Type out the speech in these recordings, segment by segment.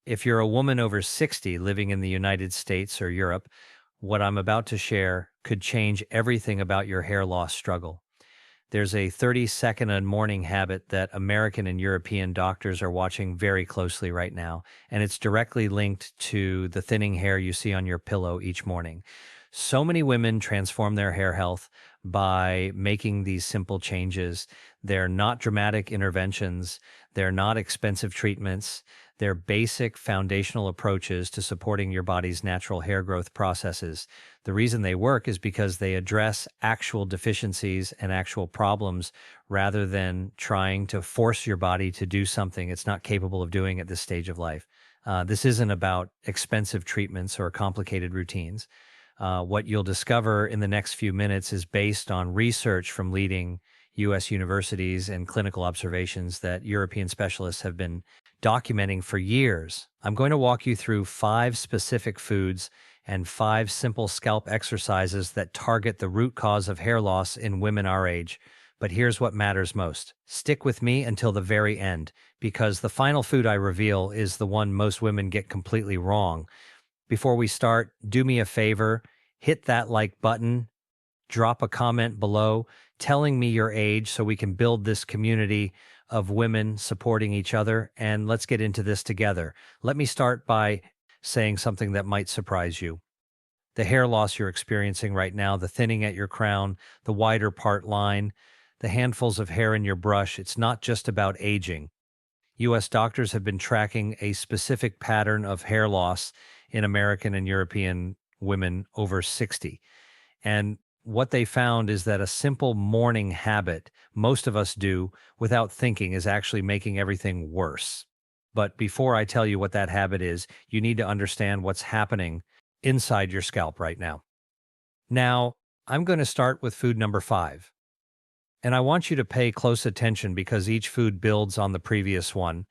If you're a woman over 60 living in the United States or Europe, what I'm about to share could change everything about your hair loss struggle. There's a 30-second a morning habit that American and European doctors are watching very closely right now, and it's directly linked to the thinning hair you see on your pillow each morning. So many women transform their hair health by making these simple changes. They're not dramatic interventions, they're not expensive treatments. They're basic foundational approaches to supporting your body's natural hair growth processes. The reason they work is because they address actual deficiencies and actual problems rather than trying to force your body to do something it's not capable of doing at this stage of life. This isn't about expensive treatments or complicated routines. What you'll discover in the next few minutes is based on research from leading U.S. universities and clinical observations that European specialists have been documenting for years. I'm going to walk you through 5 specific foods and 5 simple scalp exercises that target the root cause of hair loss in women our age. But here's what matters most. Stick with me until the very end, because the final food I reveal is the one most women get completely wrong. Before we start, do me a favor, hit that like button, drop a comment below telling me your age so we can build this community of women supporting each other, and let's get into this together. Let me start by saying something that might surprise you. The hair loss you're experiencing right now, the thinning at your crown, the wider part line, the handfuls of hair in your brush, it's not just about aging. U.S. doctors have been tracking a specific pattern of hair loss in American and European women over 60. And what they found is that a simple morning habit most of us do without thinking is actually making everything worse. But before I tell you what that habit is, you need to understand what's happening inside your scalp right now. Now, I'm going to start with food number 5. And I want you to pay close attention because each food builds on the previous one.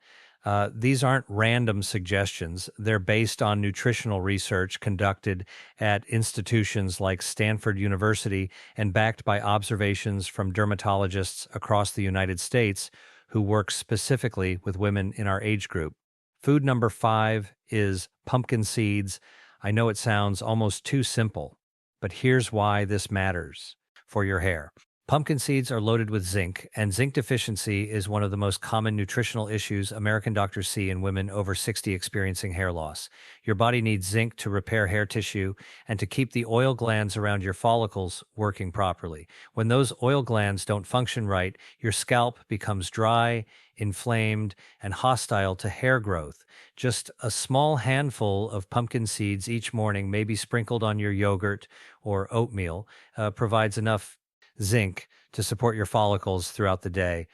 These aren't random suggestions. They're based on nutritional research conducted at institutions like Stanford University and backed by observations from dermatologists across the United States who work specifically with women in our age group. Food number 5 is pumpkin seeds. I know it sounds almost too simple, but here's why this matters for your hair. Pumpkin seeds are loaded with zinc, and zinc deficiency is one of the most common nutritional issues American doctors see in women over 60 experiencing hair loss. Your body needs zinc to repair hair tissue and to keep the oil glands around your follicles working properly. When those oil glands don't function right, your scalp becomes dry, inflamed, and hostile to hair growth. Just a small handful of pumpkin seeds each morning, maybe sprinkled on your yogurt or oatmeal, provides enough zinc to support your follicles throughout the day.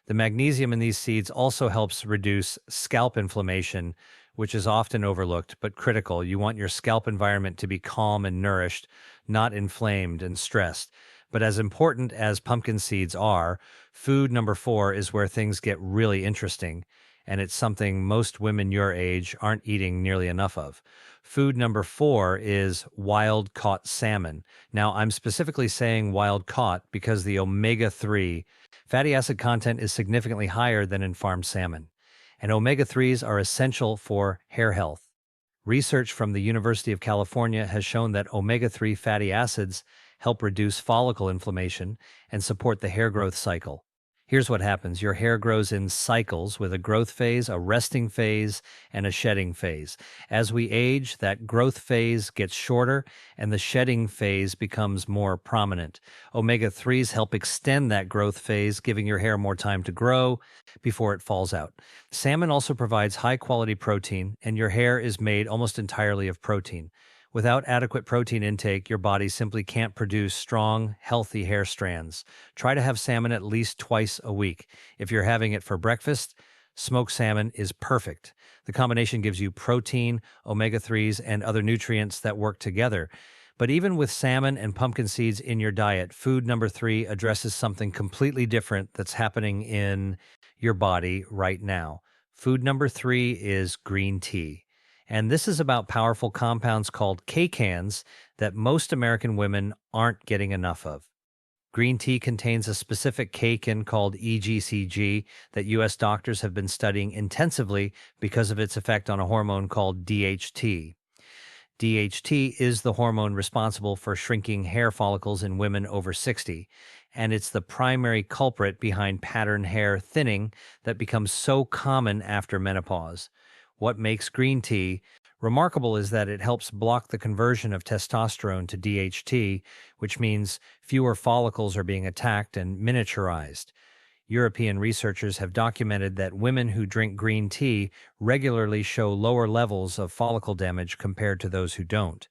The magnesium in these seeds also helps reduce scalp inflammation, which is often overlooked but critical. You want your scalp environment to be calm and nourished, not inflamed and stressed. But as important as pumpkin seeds are, food number 4 is where things get really interesting, and it's something most women your age aren't eating nearly enough of. Food number 4 is wild-caught salmon. Now, I'm specifically saying wild-caught because the omega-3 fatty acid content is significantly higher than in farmed salmon, and omega-3s are essential for hair health. Research from the University of California has shown that omega-3 fatty acids help reduce follicle inflammation and support the hair growth cycle. Here's what happens. Your hair grows in cycles with a growth phase, a resting phase, and a shedding phase. As we age, that growth phase gets shorter and the shedding phase becomes more prominent. Omega-3s help extend that growth phase, giving your hair more time to grow before it falls out. Salmon also provides high-quality protein, and your hair is made almost entirely of protein. Without adequate protein intake, your body simply can't produce strong, healthy hair strands. Try to have salmon at least twice a week. If you're having it for breakfast, smoked salmon is perfect. The combination gives you protein, omega-3s, and other nutrients that work together. But even with salmon and pumpkin seeds in your diet, food number 3 addresses something completely different that's happening in your body right now. Food number 3 is green tea. And this is about powerful compounds called kcans that most American women aren't getting enough of. Green tea contains a specific cakin called EGCG that U.S. doctors have been studying intensively because of its effect on a hormone called DHT. DHT is the hormone responsible for shrinking hair follicles in women over 60, and it's the primary culprit behind pattern hair thinning that becomes so common after menopause. What makes green tea remarkable is that it helps block the conversion of testosterone to DHT, which means fewer follicles are being attacked and miniaturized. European researchers have documented that women who drink green tea regularly show lower levels of follicle damage compared to those who don't.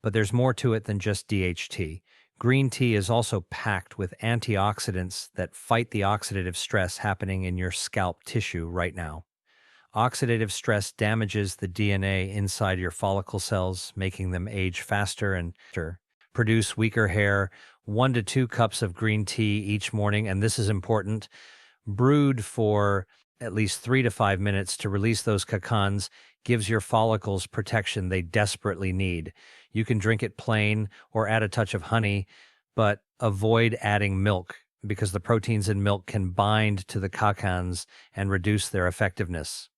But there's more to it than just DHT. Green tea is also packed with antioxidants that fight the oxidative stress happening in your scalp tissue right now. Oxidative stress damages the DNA inside your follicle cells, making them age faster and produce weaker hair. 1 to 2 cups of green tea each morning, and this is important, brewed for at least 3 to 5 minutes to release those cacons, gives your follicles protection they desperately need. You can drink it plain or add a touch of honey, but avoid adding milk because the proteins in milk can bind to the cacons and reduce their effectiveness.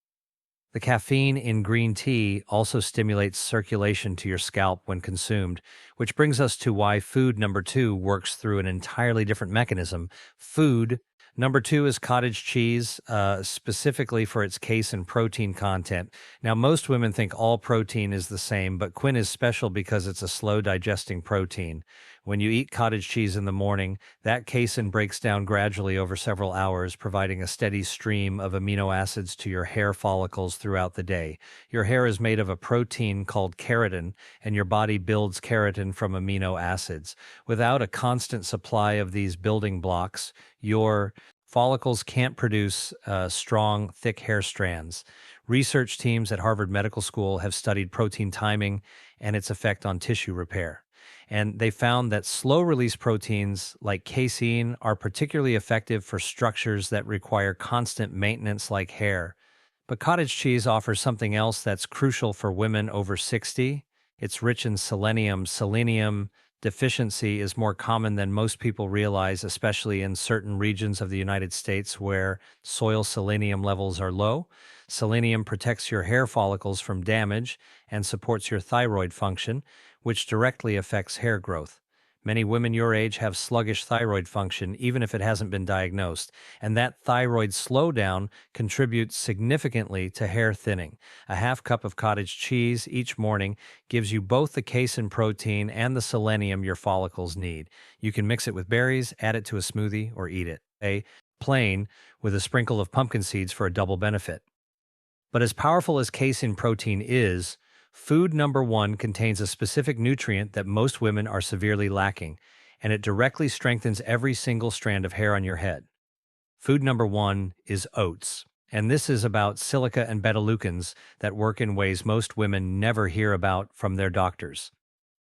The caffeine in green tea also stimulates circulation to your scalp when consumed, which brings us to why food number 2 works through an entirely different mechanism. Food number 2 is cottage cheese, specifically for its casein protein content. Now, most women think all protein is the same, but quin is special because it's a slow digesting protein. When you eat cottage cheese in the morning, that casein breaks down gradually over several hours, providing a steady stream of amino acids to your hair follicles throughout the day. Your hair is made of a protein called keratin, and your body builds keratin from amino acids. Without a constant supply of these building blocks, your follicles can't produce strong, thick hair strands. Research teams at Harvard Medical School have studied protein timing and its effect on tissue repair. And they found that slow-release proteins like casein are particularly effective for structures that require constant maintenance like hair. But cottage cheese offers something else that's crucial for women over 60. It's rich in selenium. Selenium deficiency is more common than most people realize, especially in certain regions of the United States where soil selenium levels are low. Selenium protects your hair follicles from damage and supports your thyroid function, which directly affects hair growth. Many women your age have sluggish thyroid function, even if it hasn't been diagnosed, and that thyroid slowdown contributes significantly to hair thinning. A half cup of cottage cheese each morning gives you both the casein protein and the selenium your follicles need. You can mix it with berries, add it to a smoothie, or eat it plain with a sprinkle of pumpkin seeds for a double benefit. But as powerful as casein protein is, food number 1 contains a specific nutrient that most women are severely lacking, and it directly strengthens every single strand of hair on your head. Food number 1 is oats, and this is about silica and beta-glucans that work in ways most women never hear about from their doctors.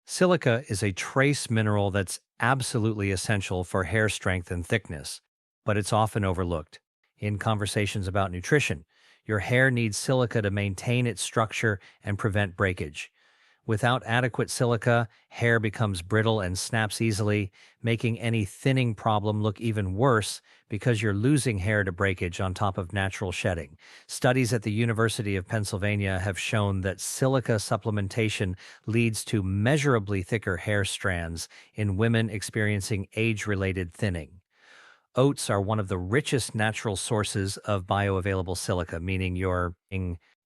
Silica is a trace mineral that's absolutely essential for hair strength and thickness, but it's often overlooked. In conversations about nutrition, your hair needs silica to maintain its structure and prevent breakage. Without adequate silica, hair becomes brittle and snaps easily, making any thinning problem look even worse because you're losing hair to breakage on top of natural shedding. Studies at the University of Pennsylvania have shown that silica supplementation leads to measurably thicker hair strands in women experiencing age-related thinning. Oats are one of the richest natural sources of bioavailable silica, meaning your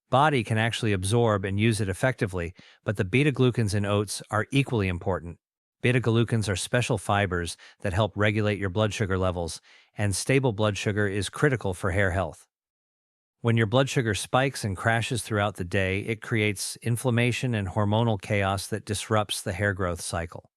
body can actually absorb and use it effectively, but the beta-glucans in oats are equally important. Beta-glucans are special fibers that help regulate your blood sugar levels, and stable blood sugar is critical for hair health. When your blood sugar spikes and crashes throughout the day, it creates inflammation and hormonal chaos that disrupts the hair growth cycle.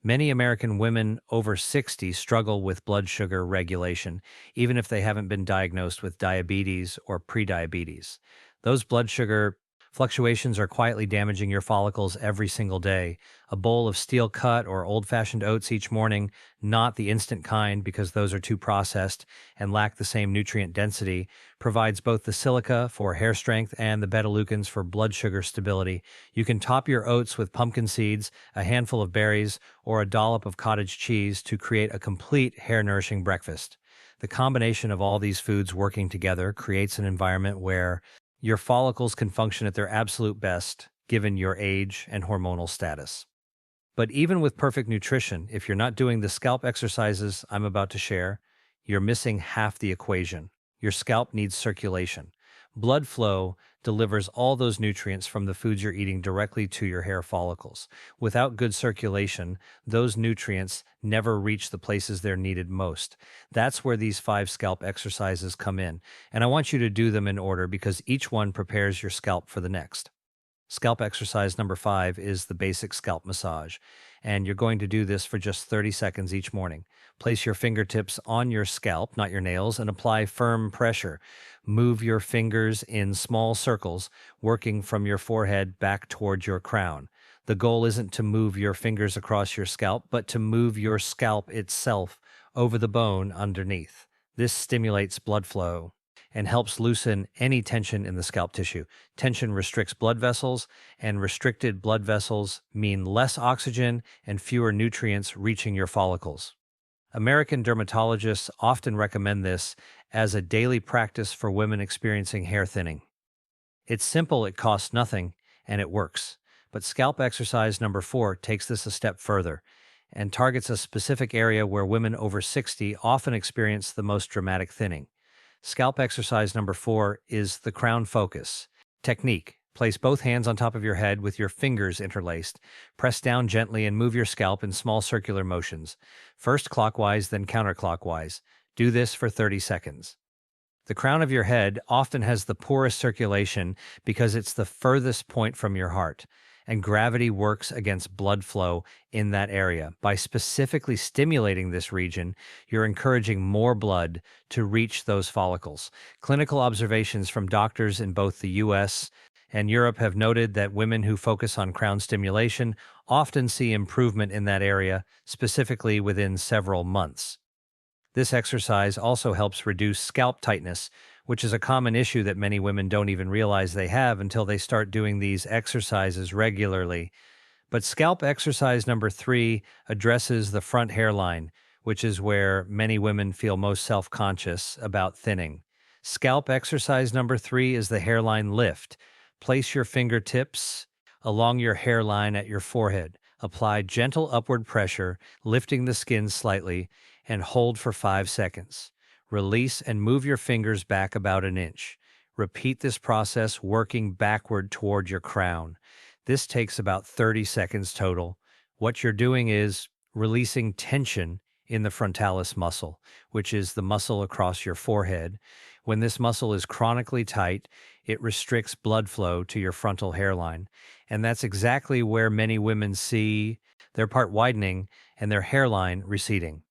Many American women over 60 struggle with blood sugar regulation, even if they haven't been diagnosed with diabetes or prediabetes. Those blood sugar Fluctuations are quietly damaging your follicles every single day. A bowl of steel cut or old fashioned oats each morning, not the instant kind because those are too processed and lack the same nutrient density, provides both the silica for hair strength and the beta glucans for blood sugar stability. You can top your oats with pumpkin seeds, a handful of berries, or a dollop of cottage cheese to create a complete hair nourishing breakfast. The combination of all these foods working together creates an environment where your follicles can function at their absolute best, given your age and hormonal status. But even with perfect nutrition, if you're not doing the scalp exercises I'm about to share, you're missing half the equation. Your scalp needs circulation. Blood flow delivers all those nutrients from the foods you're eating directly to your hair follicles. Without good circulation, those nutrients never reach the places they're needed most. That's where these 5 scalp exercises come in, and I want you to do them in order because each one prepares your scalp for the next. Scalp exercise number 5 is the basic scalp massage, and you're going to do this for just 30 seconds each morning. Place your fingertips on your scalp, not your nails, and apply firm pressure. Move your fingers in small circles, working from your forehead back towards your crown. The goal isn't to move your fingers across your scalp, but to move your scalp itself over the bone underneath. This stimulates blood flow and helps loosen any tension in the scalp tissue. Tension restricts blood vessels, and restricted blood vessels mean less oxygen and fewer nutrients reaching your follicles. American dermatologists often recommend this as a daily practice for women experiencing hair thinning. It's simple, it costs nothing, and it works. But scalp exercise number 4 takes this a step further and targets a specific area where women over 60 often experience the most dramatic thinning. Scalp exercise number 4 is the crown focus. Technique. Place both hands on top of your head with your fingers interlaced. Press down gently and move your scalp in small circular motions. First clockwise, then counterclockwise. Do this for 30 seconds. The crown of your head often has the poorest circulation because it's the furthest point from your heart, and gravity works against blood flow in that area. By specifically stimulating this region, you're encouraging more blood to reach those follicles. Clinical observations from doctors in both the US and Europe have noted that women who focus on crown stimulation often see improvement in that area, specifically within several months. This exercise also helps reduce scalp tightness, which is a common issue that many women don't even realize they have until they start doing these exercises regularly. But scalp exercise number 3 addresses the front hairline, which is where many women feel most self-conscious about thinning. Scalp exercise number 3 is the hairline lift. Place your fingertips along your hairline at your forehead. Apply gentle upward pressure, lifting the skin slightly, and hold for 5 seconds. Release and move your fingers back about an inch. Repeat this process, working backward toward your crown. This takes about 30 seconds total. What you're doing is releasing tension in the frontalis muscle, which is the muscle across your forehead. When this muscle is chronically tight, it restricts blood flow to your frontal hairline. And that's exactly where many women see their part widening and their hairline receding.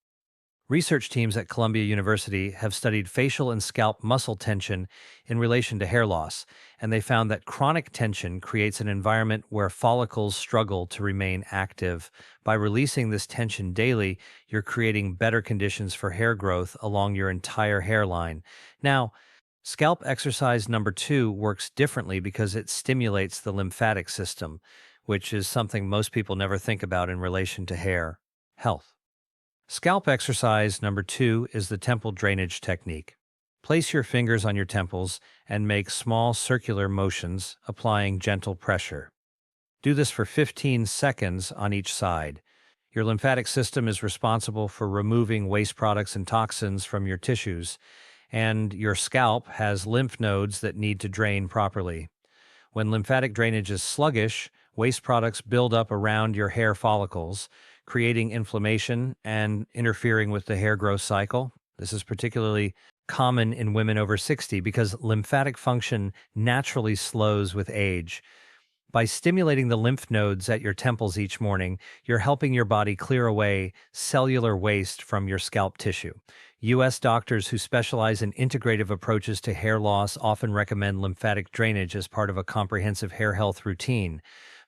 Research teams at Columbia University have studied facial and scalp muscle tension in relation to hair loss, and they found that chronic tension creates an environment where follicles struggle to remain active. By releasing this tension daily, you're creating better conditions for hair growth along your entire hairline. Now, scalp exercise number 2 works differently because it stimulates the lymphatic system, which is something most people never think about in relation to hair health. Scalp exercise number 2 is the temple drainage technique. Place your fingers on your temples and make small circular motions, applying gentle pressure. Do this for 15 seconds on each side. Your lymphatic system is responsible for removing waste products and toxins from your tissues, and your scalp has lymph nodes that need to drain properly. When lymphatic drainage is sluggish, waste products build up around your hair follicles, creating inflammation and interfering with the hair growth cycle. This is particularly common in women over 60 because lymphatic function naturally slows with age. By stimulating the lymph nodes at your temples each morning, you're helping your body clear away cellular waste from your scalp tissue. U.S. doctors who specialize in integrative approaches to hair loss often recommend lymphatic drainage as part of a comprehensive hair health routine.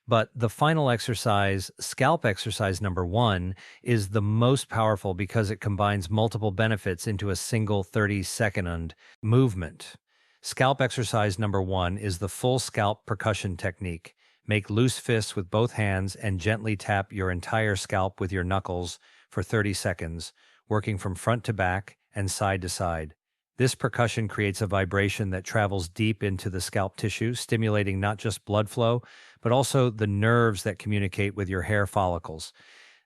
But the final exercise, scalp exercise number 1, is the most powerful because it combines multiple benefits into a single 30-second movement. Scalp exercise number 1 is the full scalp percussion technique. Make loose fists with both hands and gently tap your entire scalp with your knuckles for 30 seconds, working from front to back and side to side. This percussion creates a vibration that travels deep into the scalp tissue, stimulating not just blood flow, but also the nerves that communicate with your hair follicles.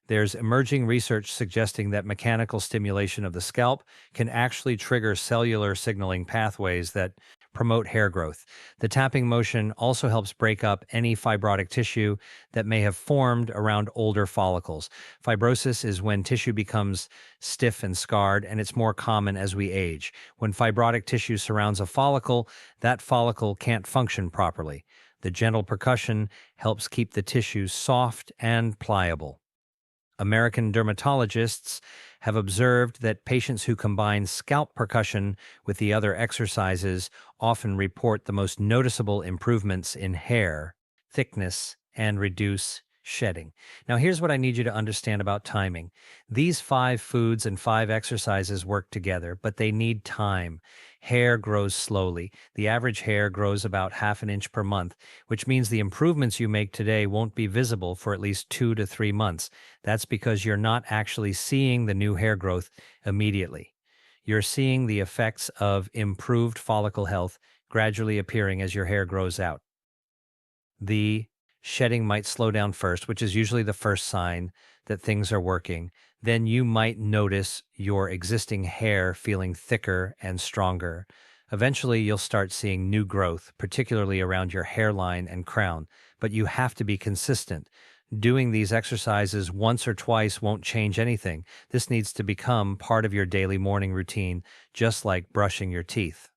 There's emerging research suggesting that mechanical stimulation of the scalp can actually trigger cellular signaling pathways that promote hair growth. The tapping motion also helps break up any fibrotic tissue that may have formed around older follicles. Fibrosis is when tissue becomes stiff and scarred, and it's more common as we age. When fibrotic tissue surrounds a follicle, that follicle can't function properly. The gentle percussion helps keep the tissue soft and pliable. American dermatologists have observed that patients who combine scalp percussion with the other exercises often report the most noticeable improvements in hair, thickness, and reduce shedding. Now, here's what I need you to understand about timing. These 5 foods and 5 exercises work together, but they need time. Hair grows slowly. The average hair grows about half an inch per month, which means the improvements you make today won't be visible for at least 2 to 3 months. That's because you're not actually seeing the new hair growth immediately. You're seeing the effects of improved follicle health gradually appearing as your hair grows out. The shedding might slow down first, which is usually the first sign that things are working. Then you might notice your existing hair feeling thicker and stronger. Eventually, you'll start seeing new growth, particularly around your hairline and crown, but you have to be consistent. Doing these exercises once or twice won't change anything. This needs to become part of your daily morning routine, just like brushing your teeth.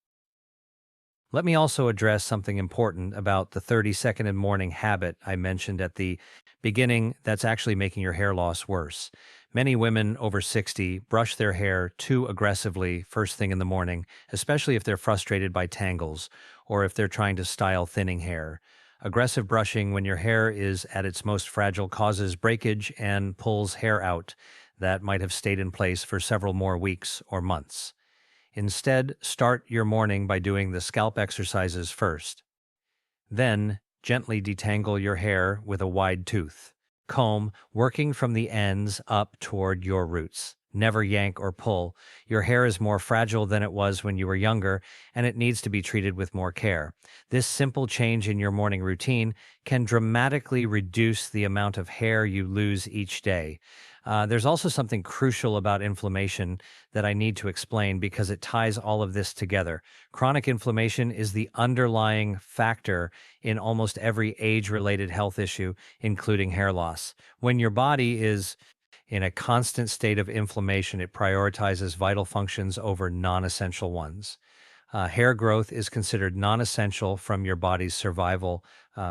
Let me also address something important about the 30-second in morning habit I mentioned at the beginning that's actually making your hair loss worse. Many women over 60 brush their hair too aggressively first thing in the morning, especially if they're frustrated by tangles or if they're trying to style thinning hair. Aggressive brushing when your hair is at its most fragile causes breakage and pulls hair out that might have stayed in place for several more weeks or months. Instead, start your morning by doing the scalp exercises first. Then, gently detangle your hair with a wide tooth. Comb, working from the ends up toward your roots. Never yank or pull. Your hair is more fragile than it was when you were younger, and it needs to be treated with more care. This simple change in your morning routine can dramatically reduce the amount of hair you lose each day. There's also something crucial about inflammation that I need to explain because it ties all of this together. Chronic inflammation is the underlying factor in almost every age-related health issue, including hair loss. When your body is in a constant state of inflammation, it prioritizes vital functions over non-essential ones. Hair growth is considered non-essential from your body's survival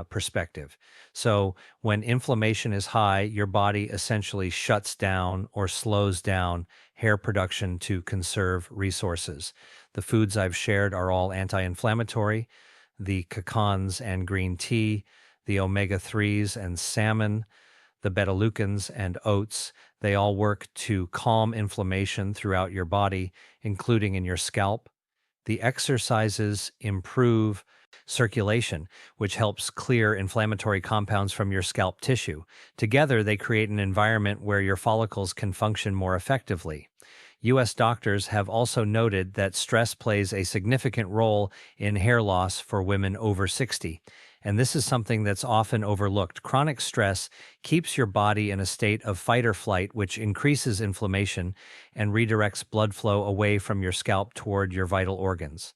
perspective. So when inflammation is high, your body essentially shuts down or slows down hair production to conserve resources. The foods I've shared are all anti-inflammatory. The pecans and green tea, the omega-3s and salmon, the beta-glucans and oats, they all work to calm inflammation throughout your body, including in your scalp. The exercises improve circulation, which helps clear inflammatory compounds from your scalp tissue. Together, they create an environment where your follicles can function more effectively. U.S. doctors have also noted that stress plays a significant role in hair loss for women over 60. And this is something that's often overlooked. Chronic stress keeps your body in a state of fight or flight, which increases inflammation and redirects blood flow away from your scalp toward your vital organs.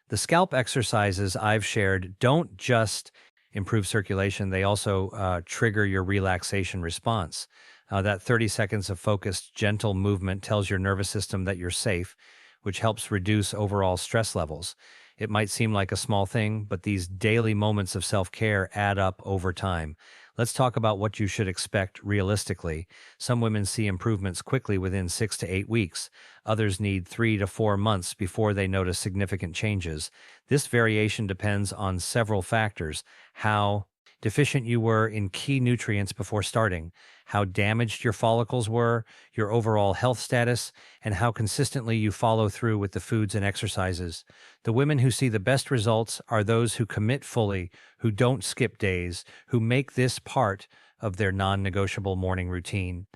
The scalp exercises I've shared don't just improve circulation, they also trigger your relaxation response. That 30 seconds of focused, gentle movement tells your nervous system that you're safe, which helps reduce overall stress levels. It might seem like a small thing, but these daily moments of self-care add up over time. Let's talk about what you should expect realistically. Some women see improvements quickly within 6 to 8 weeks. Others need 3 to 4 months before they notice significant changes. This variation depends on several factors: how deficient you were in key nutrients before starting, how damaged your follicles were, your overall health status, and how consistently you follow through with the foods and exercises. The women who see the best results are those who commit fully, who don't skip days, who make this part of their non-negotiable morning routine.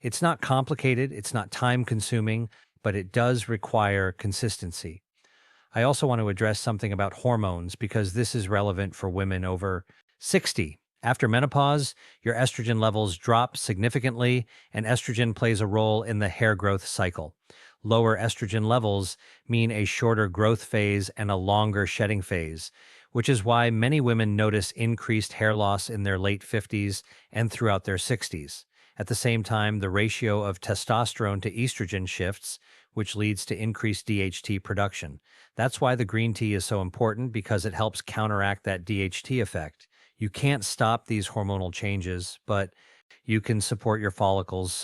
It's not complicated, it's not time-consuming, but it does require consistency. I also want to address something about hormones because this is relevant for women over 60. After menopause, your estrogen levels drop significantly, and estrogen plays a role in the hair growth cycle. Lower estrogen levels mean a shorter growth phase and a longer shedding phase, which is why many women notice increased hair loss in their late 50s and throughout their 60s. At the same time, the ratio of testosterone to estrogen shifts, which leads to increased DHT production. That's why the green tea is so important, because it helps counteract that DHT effect. You can't stop these hormonal changes, but you can support your follicles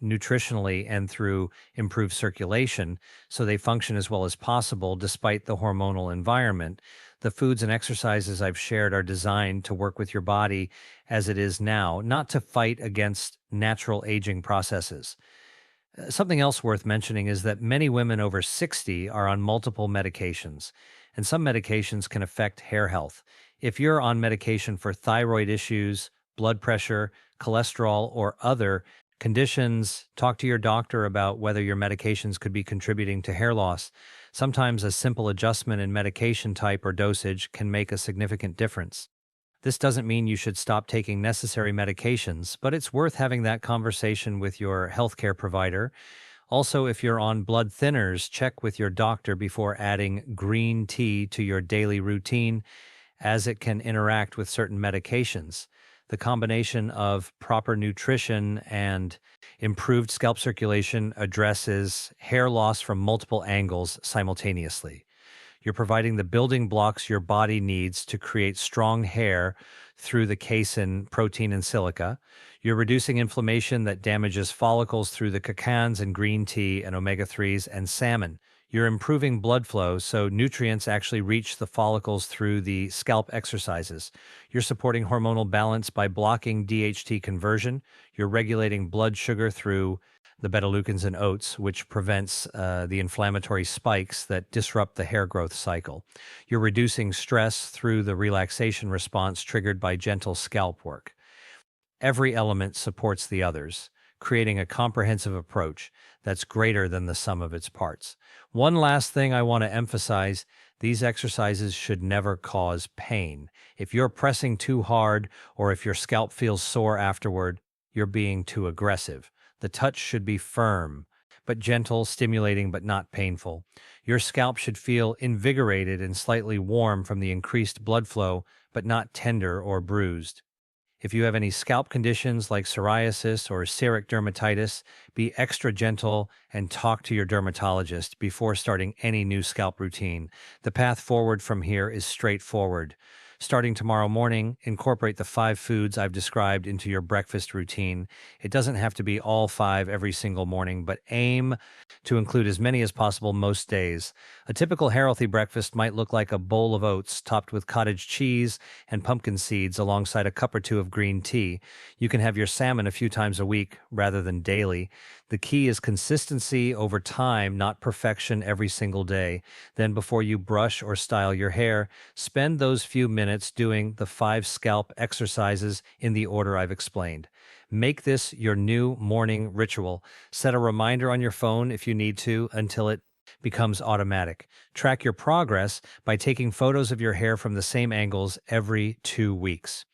nutritionally and through improved circulation so they function as well as possible despite the hormonal environment. The foods and exercises I've shared are designed to work with your body as it is now, not to fight against natural aging processes. Something else worth mentioning is that many women over 60 are on multiple medications, and some medications can affect hair health. If you're on medication for thyroid issues, blood pressure, cholesterol, or other conditions, talk to your doctor about whether your medications could be contributing to hair loss. Sometimes a simple adjustment in medication type or dosage can make a significant difference. This doesn't mean you should stop taking necessary medications, but it's worth having that conversation with your healthcare provider. Also, if you're on blood thinners, check with your doctor before adding green tea to your daily routine, as it can interact with certain medications. The combination of proper nutrition and improved scalp circulation addresses hair loss from multiple angles simultaneously. You're providing the building blocks your body needs to create strong hair through the casein, protein, and silica. You're reducing inflammation that damages follicles through the cacans and green tea and omega-3s and salmon. You're improving blood flow so nutrients actually reach the follicles through the scalp exercises. You're supporting hormonal balance by blocking DHT conversion. You're regulating blood sugar through the beta-glucans in oats, which prevents the inflammatory spikes that disrupt the hair growth cycle. You're reducing stress through the relaxation response triggered by gentle scalp work. Every element supports the others, creating a comprehensive approach that's greater than the sum of its parts. One last thing I want to emphasize: these exercises should never cause pain. If you're pressing too hard or if your scalp feels sore afterward, you're being too aggressive. The touch should be firm, but gentle, stimulating, but not painful. Your scalp should feel invigorated and slightly warm from the increased blood flow, but not tender or bruised. If you have any scalp conditions like psoriasis or seborrheic dermatitis, be extra gentle and talk to your dermatologist before starting any new scalp routine. The path forward from here is straightforward. Starting tomorrow morning, incorporate the 5 foods I've described into your breakfast routine. It doesn't have to be all 5 every single morning, but aim to include as many as possible most days. A typical healthy breakfast might look like a bowl of oats topped with cottage cheese and pumpkin seeds alongside a cup or two of green tea. You can have your salmon a few times a week rather than daily. The key is consistency over time, not perfection every single day. Then before you brush or style your hair, spend those few minutes doing the 5 scalp exercises in the order I've explained. Make this your new morning ritual. Set a reminder on your phone if you need to until it becomes automatic. Track your progress by taking photos of your hair from the same angles every 2 weeks.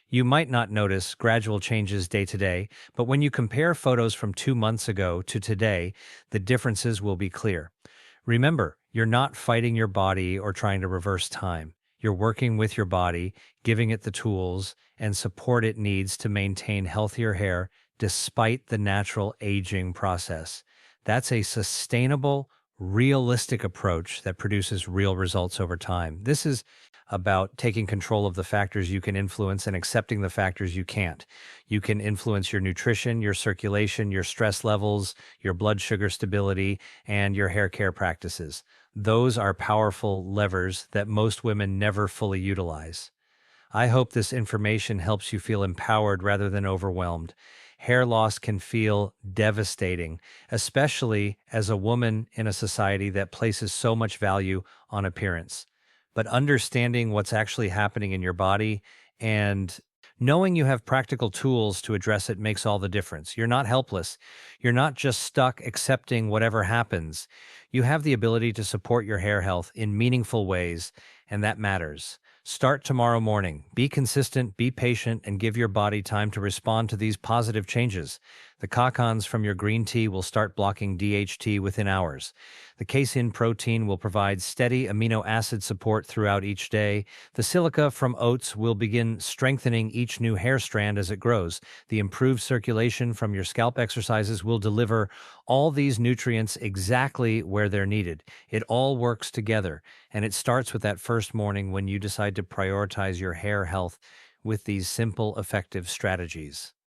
You might not notice gradual changes day to day, but when you compare photos from 2 months ago to today, the differences will be clear. Remember, you're not fighting your body or trying to reverse time. You're working with your body, giving it the tools and support it needs to maintain healthier hair despite the natural aging process. That's a sustainable, realistic approach that produces real results over time. This is about taking control of the factors you can influence and accepting the factors you can't. You can influence your nutrition, your circulation, your stress levels, your blood sugar stability, and your hair care practices. Those are powerful levers that most women never fully utilize. I hope this information helps you feel empowered rather than overwhelmed. Hair loss can feel devastating, especially as a woman in a society that places so much value on appearance. But understanding what's actually happening in your body and knowing you have practical tools to address it makes all the difference. You're not helpless. You're not just stuck accepting whatever happens. You have the ability to support your hair health in meaningful ways, and that matters. Start tomorrow morning. Be consistent, be patient, and give your body time to respond to these positive changes. The cacans from your green tea will start blocking DHT within hours. The casein protein will provide steady amino acid support throughout each day. The silica from oats will begin strengthening each new hair strand as it grows. The improved circulation from your scalp exercises will deliver all these nutrients exactly where they're needed. It all works together, and it starts with that first morning when you decide to prioritize your hair health with these simple, effective strategies.